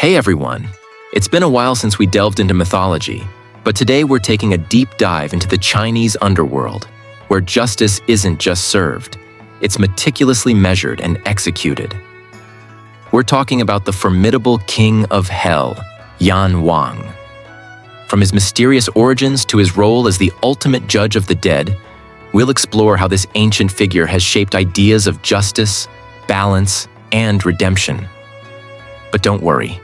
Hey everyone! It's been a while since we delved into mythology, but today we're taking a deep dive into the Chinese underworld, where justice isn't just served, it's meticulously measured and executed. We're talking about the formidable king of hell, Yan Wang. From his mysterious origins to his role as the ultimate judge of the dead, we'll explore how this ancient figure has shaped ideas of justice, balance, and redemption. But don't worry,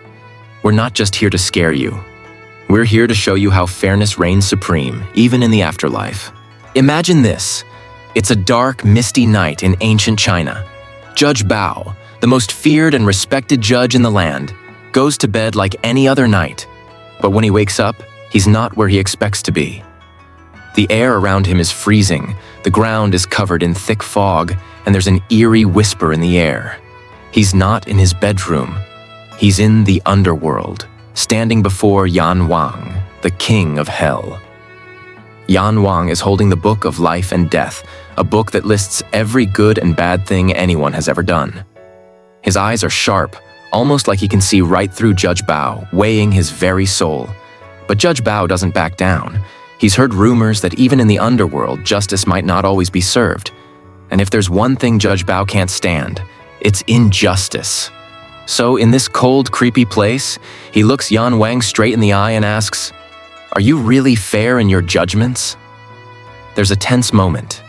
we're not just here to scare you. We're here to show you how fairness reigns supreme, even in the afterlife. Imagine this. It's a dark, misty night in ancient China. Judge Bao, the most feared and respected judge in the land, goes to bed like any other night. But when he wakes up, he's not where he expects to be. The air around him is freezing, the ground is covered in thick fog, and there's an eerie whisper in the air. He's not in his bedroom. He's in the underworld, standing before Yan Wang, the king of hell. Yan Wang is holding the book of life and death, a book that lists every good and bad thing anyone has ever done. His eyes are sharp, almost like he can see right through Judge Bao, weighing his very soul. But Judge Bao doesn't back down. He's heard rumors that even in the underworld, justice might not always be served. And if there's one thing Judge Bao can't stand, it's injustice. So in this cold, creepy place, he looks Yan Wang straight in the eye and asks, "Are you really fair in your judgments?" There's a tense moment.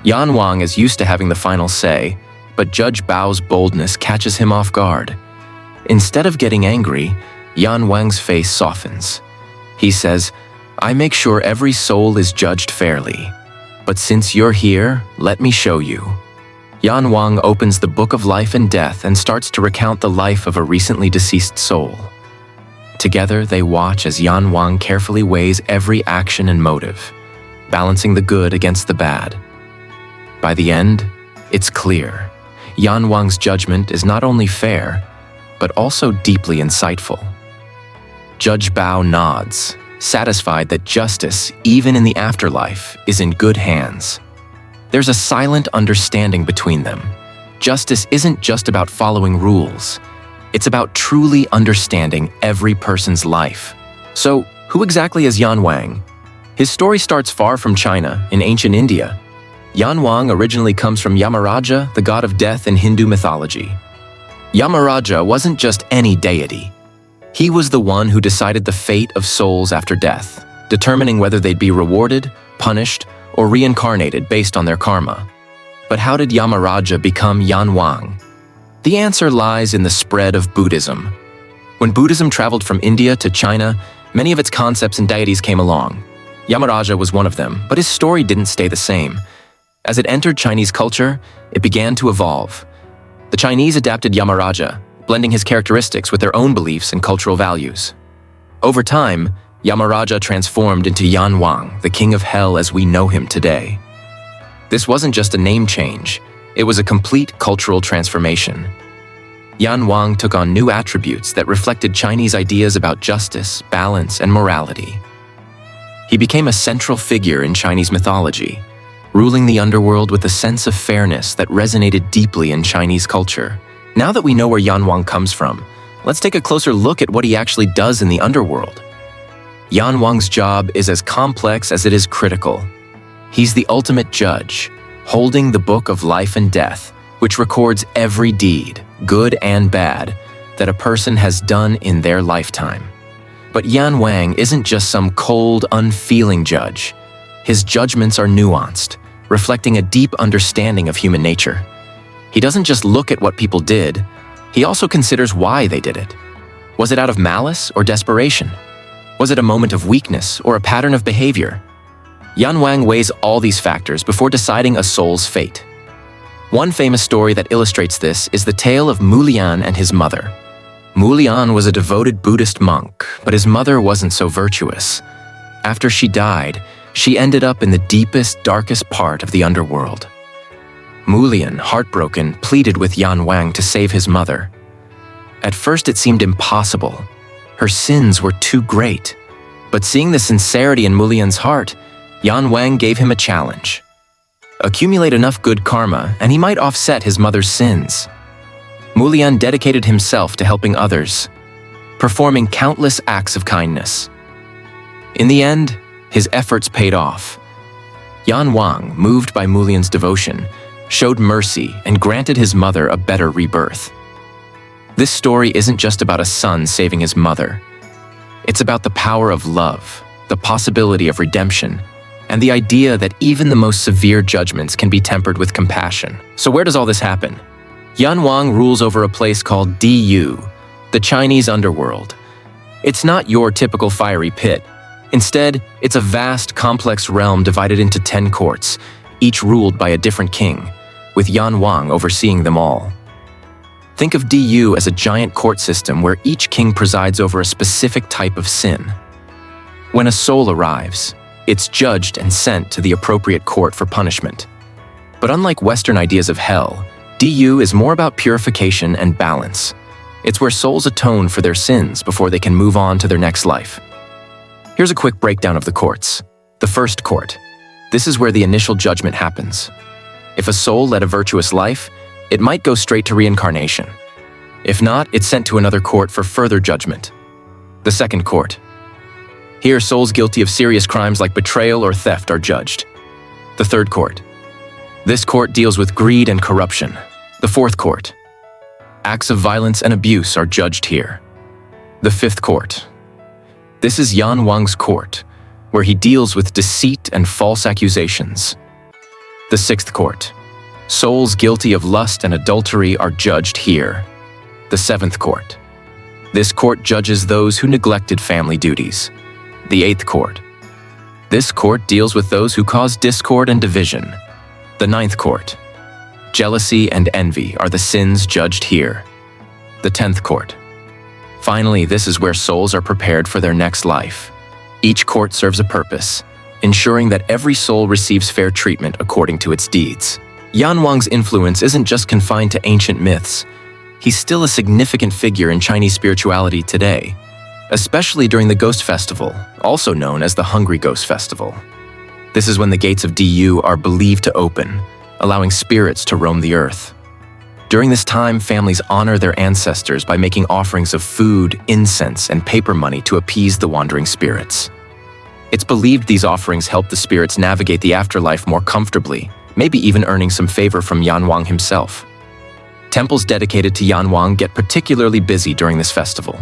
Yan Wang is used to having the final say, but Judge Bao's boldness catches him off guard. Instead of getting angry, Yan Wang's face softens. He says, "I make sure every soul is judged fairly. But since you're here, let me show you." Yan Wang opens the Book of Life and Death and starts to recount the life of a recently deceased soul. Together, they watch as Yan Wang carefully weighs every action and motive, balancing the good against the bad. By the end, it's clear. Yan Wang's judgment is not only fair, but also deeply insightful. Judge Bao nods, satisfied that justice, even in the afterlife, is in good hands. There's a silent understanding between them. Justice isn't just about following rules. It's about truly understanding every person's life. So, who exactly is Yan Wang? His story starts far from China, in ancient India. Yan Wang originally comes from Yamaraja, the god of death in Hindu mythology. Yamaraja wasn't just any deity. He was the one who decided the fate of souls after death, determining whether they'd be rewarded, punished, or reincarnated based on their karma. But how did Yamaraja become Yan Wang? The answer lies in the spread of Buddhism. When Buddhism traveled from India to China, many of its concepts and deities came along. Yamaraja was one of them, but his story didn't stay the same. As it entered Chinese culture, it began to evolve. The Chinese adapted Yamaraja, blending his characteristics with their own beliefs and cultural values. Over time, Yamaraja transformed into Yan Wang, the king of hell as we know him today. This wasn't just a name change, it was a complete cultural transformation. Yan Wang took on new attributes that reflected Chinese ideas about justice, balance, and morality. He became a central figure in Chinese mythology, ruling the underworld with a sense of fairness that resonated deeply in Chinese culture. Now that we know where Yan Wang comes from, let's take a closer look at what he actually does in the underworld. Yan Wang's job is as complex as it is critical. He's the ultimate judge, holding the Book of Life and Death, which records every deed, good and bad, that a person has done in their lifetime. But Yan Wang isn't just some cold, unfeeling judge. His judgments are nuanced, reflecting a deep understanding of human nature. He doesn't just look at what people did, he also considers why they did it. Was it out of malice or desperation? Was it a moment of weakness or a pattern of behavior? Yan Wang weighs all these factors before deciding a soul's fate. One famous story that illustrates this is the tale of Mulian and his mother. Mulian was a devoted Buddhist monk, but his mother wasn't so virtuous. After she died, she ended up in the deepest, darkest part of the underworld. Mulian, heartbroken, pleaded with Yan Wang to save his mother. At first it seemed impossible. Her sins were too great. But seeing the sincerity in Mulian's heart, Yan Wang gave him a challenge. Accumulate enough good karma, and he might offset his mother's sins. Mulian dedicated himself to helping others. performing countless acts of kindness. In the end, his efforts paid off. Yan Wang, moved by Mulian's devotion, showed mercy and granted his mother a better rebirth. This story isn't just about a son saving his mother. It's about the power of love, the possibility of redemption, and the idea that even the most severe judgments can be tempered with compassion. So where does all this happen? Yan Wang rules over a place called DU, the Chinese underworld. It's not your typical fiery pit. Instead, it's a vast, complex realm divided into 10 courts, each ruled by a different king, with Yan Wang overseeing them all. Think of DU as a giant court system where each king presides over a specific type of sin. When a soul arrives, it's judged and sent to the appropriate court for punishment. But unlike Western ideas of hell, DU is more about purification and balance. It's where souls atone for their sins before they can move on to their next life. Here's a quick breakdown of the courts. The first court. This is where the initial judgment happens. If a soul led a virtuous life, it might go straight to reincarnation. If not, it's sent to another court for further judgment. The second court. Here, souls guilty of serious crimes like betrayal or theft are judged. The third court. This court deals with greed and corruption. The fourth court. Acts of violence and abuse are judged here. The fifth court. This is Yan Wang's court, where he deals with deceit and false accusations. The sixth court. Souls guilty of lust and adultery are judged here. The seventh court. This court judges those who neglected family duties. The eighth court. This court deals with those who cause discord and division. The ninth court. Jealousy and envy are the sins judged here. The 10th court. Finally, this is where souls are prepared for their next life. Each court serves a purpose, ensuring that every soul receives fair treatment according to its deeds. Yan Wang's influence isn't just confined to ancient myths. He's still a significant figure in Chinese spirituality today, especially during the Ghost Festival, also known as the Hungry Ghost Festival. This is when the gates of DU are believed to open, allowing spirits to roam the earth. During this time, families honor their ancestors by making offerings of food, incense, and paper money to appease the wandering spirits. It's believed these offerings help the spirits navigate the afterlife more comfortably, maybe even earning some favor from Yan Wang himself. Temples dedicated to Yan Wang get particularly busy during this festival.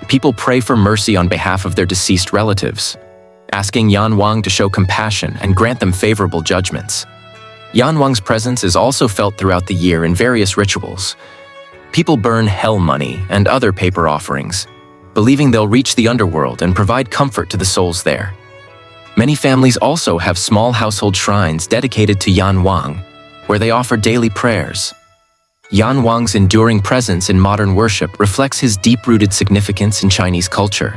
People pray for mercy on behalf of their deceased relatives, asking Yan Wang to show compassion and grant them favorable judgments. Yan Wang's presence is also felt throughout the year in various rituals. People burn hell money and other paper offerings, believing they'll reach the underworld and provide comfort to the souls there. Many families also have small household shrines dedicated to Yan Wang, where they offer daily prayers. Yan Wang's enduring presence in modern worship reflects his deep-rooted significance in Chinese culture.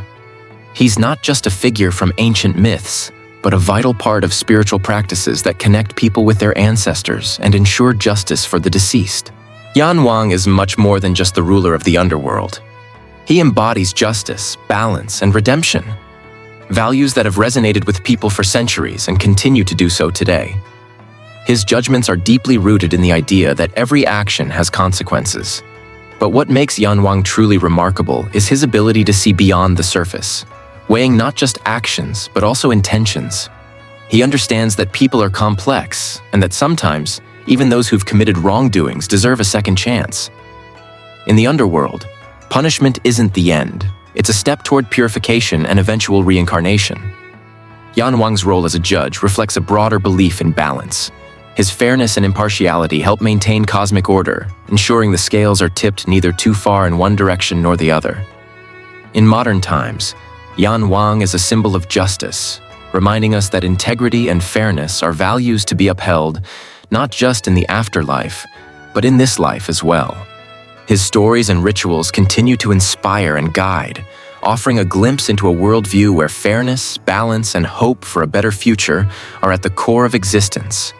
He's not just a figure from ancient myths, but a vital part of spiritual practices that connect people with their ancestors and ensure justice for the deceased. Yan Wang is much more than just the ruler of the underworld. He embodies justice, balance, and redemption, values that have resonated with people for centuries and continue to do so today. His judgments are deeply rooted in the idea that every action has consequences. But what makes Yan Wang truly remarkable is his ability to see beyond the surface, weighing not just actions, but also intentions. He understands that people are complex, and that sometimes, even those who've committed wrongdoings deserve a second chance. In the underworld, punishment isn't the end. It's a step toward purification and eventual reincarnation. Yan Wang's role as a judge reflects a broader belief in balance. His fairness and impartiality help maintain cosmic order, ensuring the scales are tipped neither too far in one direction nor the other. In modern times, Yan Wang is a symbol of justice, reminding us that integrity and fairness are values to be upheld, not just in the afterlife, but in this life as well. His stories and rituals continue to inspire and guide, offering a glimpse into a worldview where fairness, balance, and hope for a better future are at the core of existence.